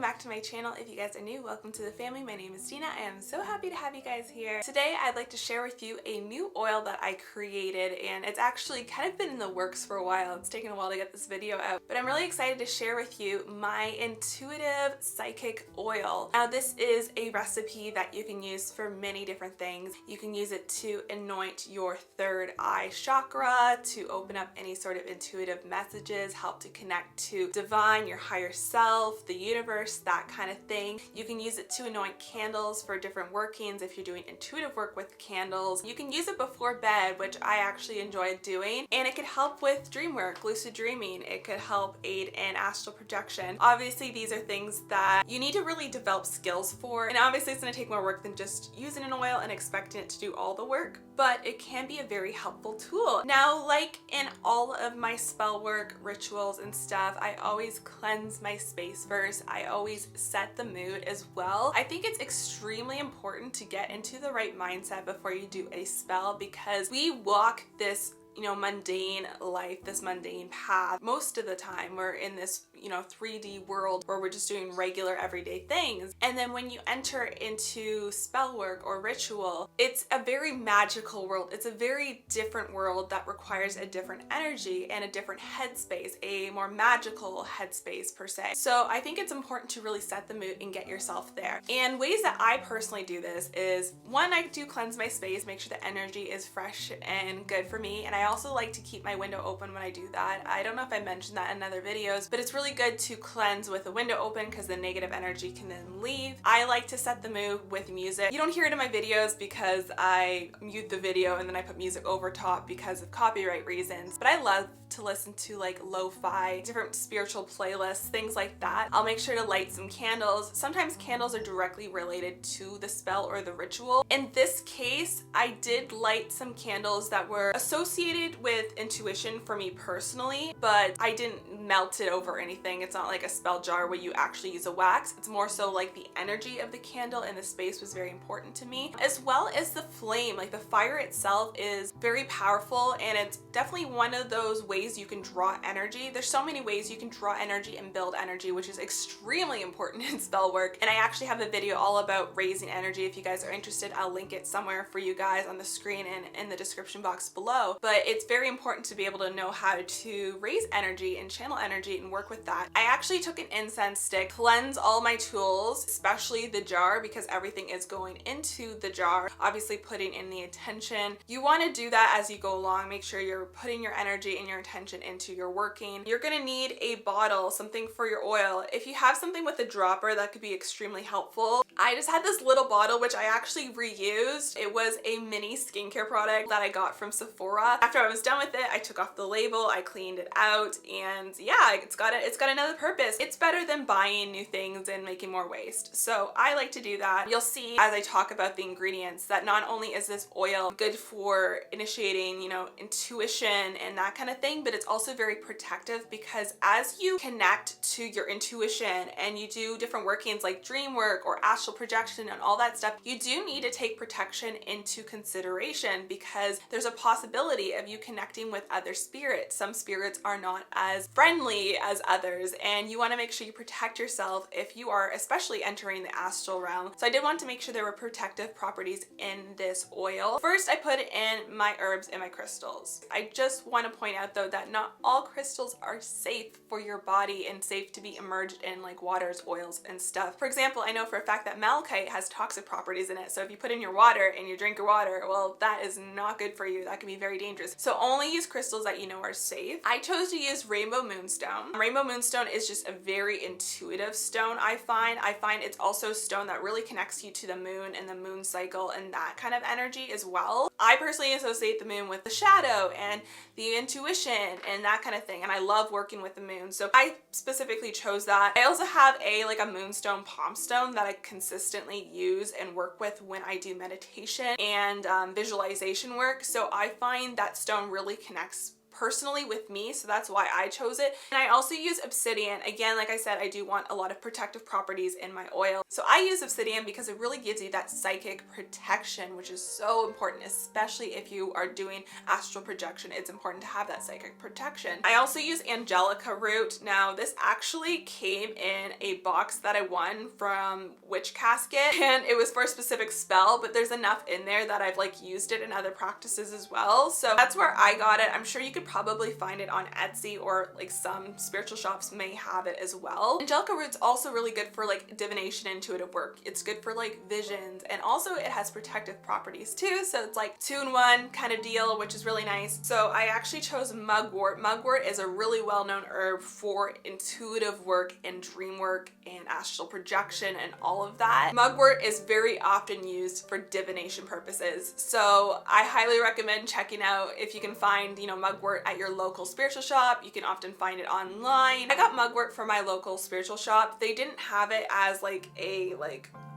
back to my channel. If you guys are new, welcome to the family. My name is Dina. I am so happy to have you guys here. Today I'd like to share with you a new oil that I created, and it's actually kind of been in the works for a while. It's taken a while to get this video out, but I'm really excited to share with you my intuitive psychic oil. Now this is a recipe that you can use for many different things. You can use it to anoint your third eye chakra, to open up any sort of intuitive messages, help to connect to divine, your higher self, the universe, that kind of thing. You can use it to anoint candles for different workings if you're doing intuitive work with candles. You can use it before bed, which I actually enjoy doing, and it could help with dream work, lucid dreaming. It could help aid in astral projection. Obviously these are things that you need to really develop skills for, and obviously it's going to take more work than just using an oil and expecting it to do all the work, but it can be a very helpful tool. Now, like in all of my spell work, rituals and stuff, I always cleanse my space first. I always set the mood as well. I think it's extremely important to get into the right mindset before you do a spell, because we walk this mundane life, this mundane path. Most of the time we're in this 3D world where we're just doing regular everyday things. And then when you enter into spell work or ritual, it's a very magical world. It's a very different world that requires a different energy and a different headspace, a more magical headspace per se. So I think it's important to really set the mood and get yourself there. And ways that I personally do this is, one, I do cleanse my space, make sure the energy is fresh and good for me. And I also like to keep my window open when I do that. I don't know if I mentioned that in other videos, but it's really good to cleanse with the window open because the negative energy can then leave. I like to set the mood with music. You don't hear it in my videos because I mute the video and then I put music over top because of copyright reasons, but I love to listen to like lo-fi, different spiritual playlists, things like that. I'll make sure to light some candles. Sometimes candles are directly related to the spell or the ritual. In this case, I did light some candles that were associated with intuition for me personally, but I didn't melt it over anything. It's not like a spell jar where you actually use a wax. It's more so like the energy of the candle and the space was very important to me, as well as the flame. Like the fire itself is very powerful, and it's definitely one of those ways you can draw energy. There's so many ways you can draw energy and build energy, which is extremely important in spell work. And I actually have a video all about raising energy. If you guys are interested, I'll link it somewhere for you guys on the screen and in the description box below. But it's very important to be able to know how to raise energy and channel energy and work with that. I actually took an incense stick, cleanse all my tools, especially the jar, because everything is going into the jar. Obviously putting in the intention. You want to do that as you go along. Make sure you're putting your energy and your intention into your working. You're going to need a bottle, something for your oil. If you have something with a dropper, that could be extremely helpful. I just had this little bottle, which I actually reused. It was a mini skincare product that I got from Sephora. After I was done with it, I took off the label, I cleaned it out, and yeah, it's got another purpose. It's better than buying new things and making more waste. So I like to do that. You'll see as I talk about the ingredients that not only is this oil good for initiating, intuition and that kind of thing, but it's also very protective, because as you connect to your intuition and you do different workings like dream work or astral projection and all that stuff, you do need to take protection into consideration, because there's a possibility of you connecting with other spirits. Some spirits are not as friendly as others, and you want to make sure you protect yourself if you are especially entering the astral realm. So I did want to make sure there were protective properties in this oil. First, I put in my herbs and my crystals. I just want to point out though that not all crystals are safe for your body and safe to be immersed in, like waters, oils and stuff. For example, I know for a fact that malachite has toxic properties in it, so if you put in your water and you drink your water, well, that is not good for you. That can be very dangerous. So only use crystals that you know are safe. I chose to use rainbow moonstone. Rainbow moonstone is just a very intuitive stone. I find it's also a stone that really connects you to the moon and the moon cycle and that kind of energy as well. I personally associate the moon with the shadow and the intuition and that kind of thing, and I love working with the moon, so I specifically chose that. I also have a moonstone palm stone that I consistently use and work with when I do meditation and visualization work, so I find that stone really connects personally with me, so that's why I chose it. And I also use obsidian. Again, like I said, I do want a lot of protective properties in my oil. So I use obsidian because it really gives you that psychic protection, which is so important, especially if you are doing astral projection. It's important to have that psychic protection. I also use angelica root. Now, this actually came in a box that I won from Witch Casket, and it was for a specific spell, but there's enough in there that I've like used it in other practices as well. So that's where I got it. I'm sure you could probably find it on Etsy, or like some spiritual shops may have it as well. Angelica root's also really good for like divination, intuitive work. It's good for like visions, and also it has protective properties too. So it's like 2-in-1 kind of deal, which is really nice. So I actually chose mugwort. Mugwort is a really well-known herb for intuitive work and dream work and astral projection and all of that. Mugwort is very often used for divination purposes. So I highly recommend checking out if you can find, you know, mugwort at your local spiritual shop. You can often find it online. I got mugwort from my local spiritual shop. They didn't have it as like a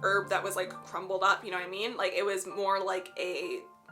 herb that was like crumbled up, you know what I mean? Like it was more like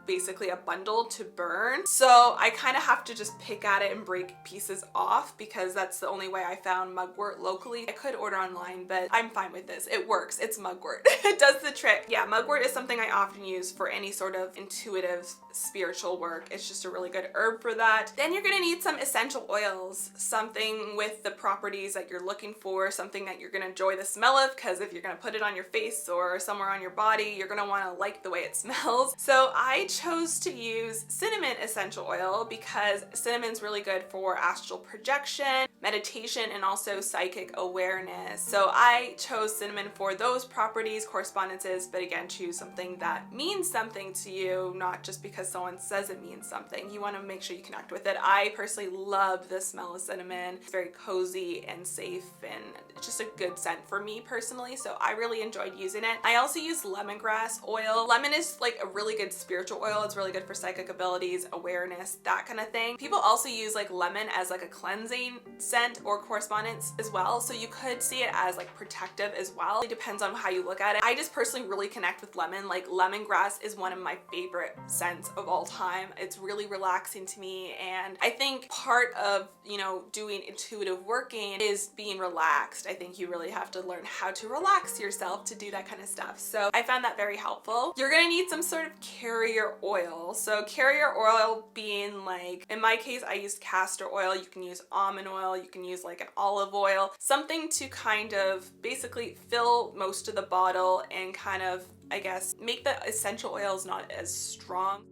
basically a bundle to burn. So I kind of have to just pick at it and break pieces off, because that's the only way I found mugwort locally. I could order online, but I'm fine with this. It works. It's mugwort. It does the trick. Yeah, mugwort is something I often use for any sort of intuitive spiritual work. It's just a really good herb for that. Then you're gonna need some essential oils, something with the properties that you're looking for, something that you're gonna enjoy the smell of, because if you're gonna put it on your face or somewhere on your body, you're gonna wanna like the way it smells. So I chose to use cinnamon essential oil because cinnamon's really good for astral projection, meditation, and also psychic awareness. So I chose cinnamon for those properties, correspondences, but again, choose something that means something to you, not just because someone says it means something. You want to make sure you connect with it. I personally love the smell of cinnamon. It's very cozy and safe, and it's just a good scent for me personally, so I really enjoyed using it. I also use lemongrass oil. Lemon is like a really good spiritual oil. It's really good for psychic abilities, awareness, that kind of thing. People also use like lemon as like a cleansing scent or correspondence as well, so you could see it as like protective as well. It depends on how you look at it. I just personally really connect with lemon. Like lemongrass is one of my favorite scents of all time. It's really relaxing to me, and I think part of, you know, doing intuitive working is being relaxed. I think you really have to learn how to relax yourself to do that kind of stuff. So I found that very helpful. You're gonna need some sort of carrier oil. So carrier oil being like, in my case, I used castor oil. You can use almond oil. You can use like an olive oil, something to kind of basically fill most of the bottle and kind of, I guess, make the essential oils not as strong.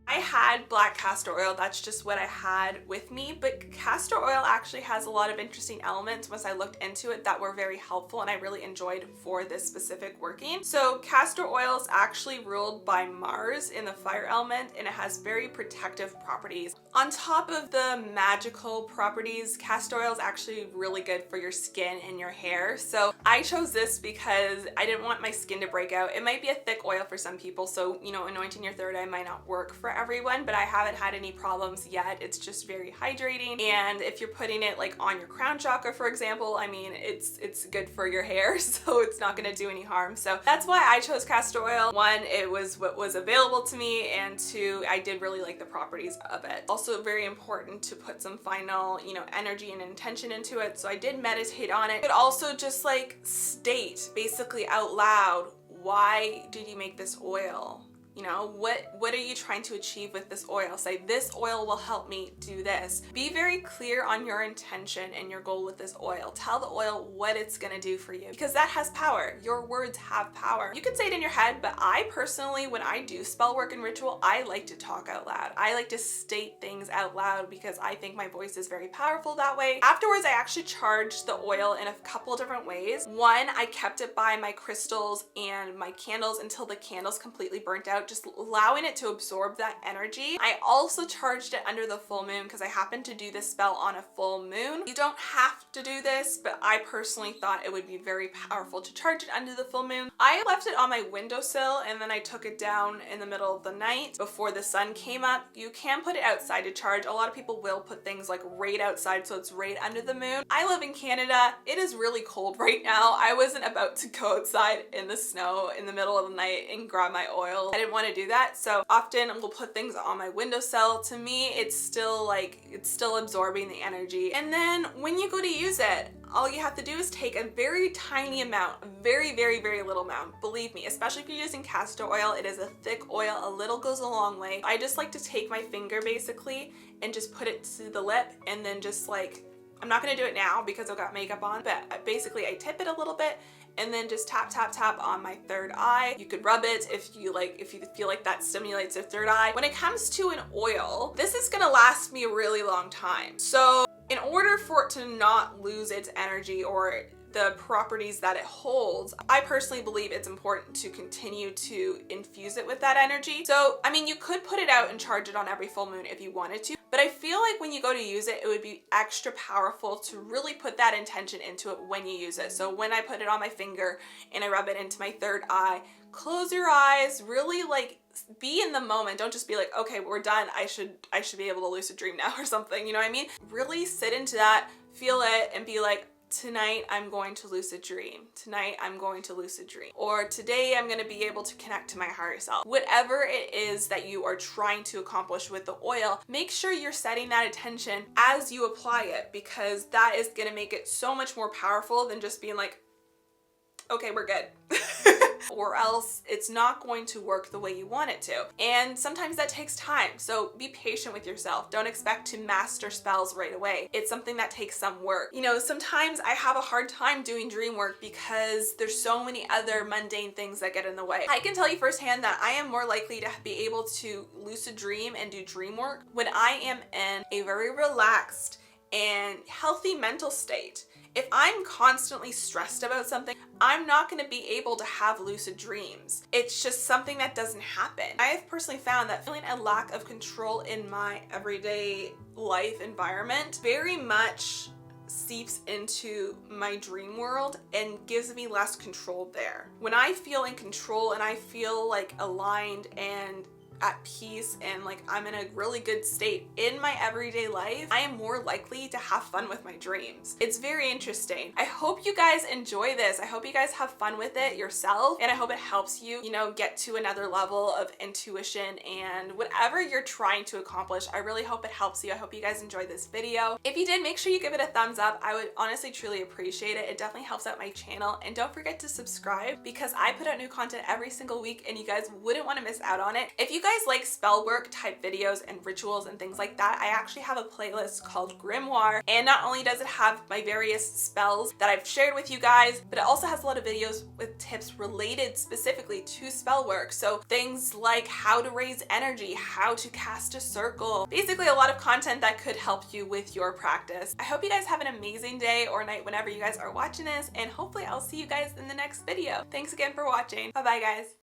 I had black castor oil, that's just what I had with me, but castor oil actually has a lot of interesting elements once I looked into it that were very helpful and I really enjoyed for this specific working. So castor oil is actually ruled by Mars in the fire element, and it has very protective properties. On top of the magical properties, castor oil is actually really good for your skin and your hair. So I chose this because I didn't want my skin to break out. It might be a thick oil for some people, so, you know, anointing your third eye might not work for everyone, but I haven't had any problems yet. It's just very hydrating, and if you're putting it like on your crown chakra, for example, I mean, it's good for your hair, so it's not going to do any harm. So that's why I chose castor oil. One, it was what was available to me, and two, I did really like the properties of it. Also very important to put some final, you know, energy and intention into it, so I did meditate on it, but also just like state basically out loud, why did you make this oil? You know, what are you trying to achieve with this oil? Say, this oil will help me do this. Be very clear on your intention and your goal with this oil. Tell the oil what it's gonna do for you, because that has power. Your words have power. You can say it in your head, but I personally, when I do spell work and ritual, I like to talk out loud. I like to state things out loud because I think my voice is very powerful that way. Afterwards, I actually charged the oil in a couple different ways. One, I kept it by my crystals and my candles until the candles completely burnt out, just allowing it to absorb that energy. I also charged it under the full moon because I happened to do this spell on a full moon. You don't have to do this, but I personally thought it would be very powerful to charge it under the full moon. I left it on my windowsill, and then I took it down in the middle of the night before the sun came up. You can put it outside to charge. A lot of people will put things like right outside, so it's right under the moon. I live in Canada. It is really cold right now. I wasn't about to go outside in the snow in the middle of the night and grab my oil. I didn't want to do that. So often we'll put things on my windowsill. To me, it's still absorbing the energy. And then when you go to use it, all you have to do is take a very tiny amount, a very, very, very little amount. Believe me, especially if you're using castor oil, it is a thick oil. A little goes a long way. I just like to take my finger basically and just put it to the lip, and then just like, I'm not gonna do it now because I've got makeup on, but basically I tip it a little bit and then just tap, tap, tap on my third eye. You could rub it if you feel like that stimulates your third eye. When it comes to an oil, this is gonna last me a really long time. So in order for it to not lose its energy or the properties that it holds, I personally believe it's important to continue to infuse it with that energy. So, I mean, you could put it out and charge it on every full moon if you wanted to, but I feel like when you go to use it, it would be extra powerful to really put that intention into it when you use it. So when I put it on my finger and I rub it into my third eye, close your eyes, really like be in the moment. Don't just be like, okay, we're done. I should be able to lucid dream now or something. You know what I mean? Really sit into that, feel it, and be like, tonight I'm going to lucid dream. Tonight I'm going to lucid dream. Or today I'm going to be able to connect to my higher self. Whatever it is that you are trying to accomplish with the oil, make sure you're setting that attention as you apply it, because that is going to make it so much more powerful than just being like, okay, we're good. Or else it's not going to work the way you want it to. And sometimes that takes time. So be patient with yourself. Don't expect to master spells right away. It's something that takes some work. You know, sometimes I have a hard time doing dream work because there's so many other mundane things that get in the way. I can tell you firsthand that I am more likely to be able to lucid dream and do dream work when I am in a very relaxed and healthy mental state. If I'm constantly stressed about something, I'm not going to be able to have lucid dreams. It's just something that doesn't happen. I have personally found that feeling a lack of control in my everyday life environment very much seeps into my dream world and gives me less control there. When I feel in control and I feel like aligned and at peace and like I'm in a really good state in my everyday life, I am more likely to have fun with my dreams. It's very interesting. I hope you guys enjoy this. I hope you guys have fun with it yourself, and I hope it helps you, you know, get to another level of intuition and whatever you're trying to accomplish. I really hope it helps you. I hope you guys enjoyed this video. If you did, make sure you give it a thumbs up. I would honestly truly appreciate it. It definitely helps out my channel, and don't forget to subscribe because I put out new content every single week and you guys wouldn't want to miss out on it. If you guys like spell work type videos and rituals and things like that, I actually have a playlist called Grimoire, and not only does it have my various spells that I've shared with you guys, but it also has a lot of videos with tips related specifically to spell work. So things like how to raise energy, how to cast a circle, basically a lot of content that could help you with your practice. I hope you guys have an amazing day or night whenever you guys are watching this, and hopefully I'll see you guys in the next video. Thanks again for watching. Bye bye guys.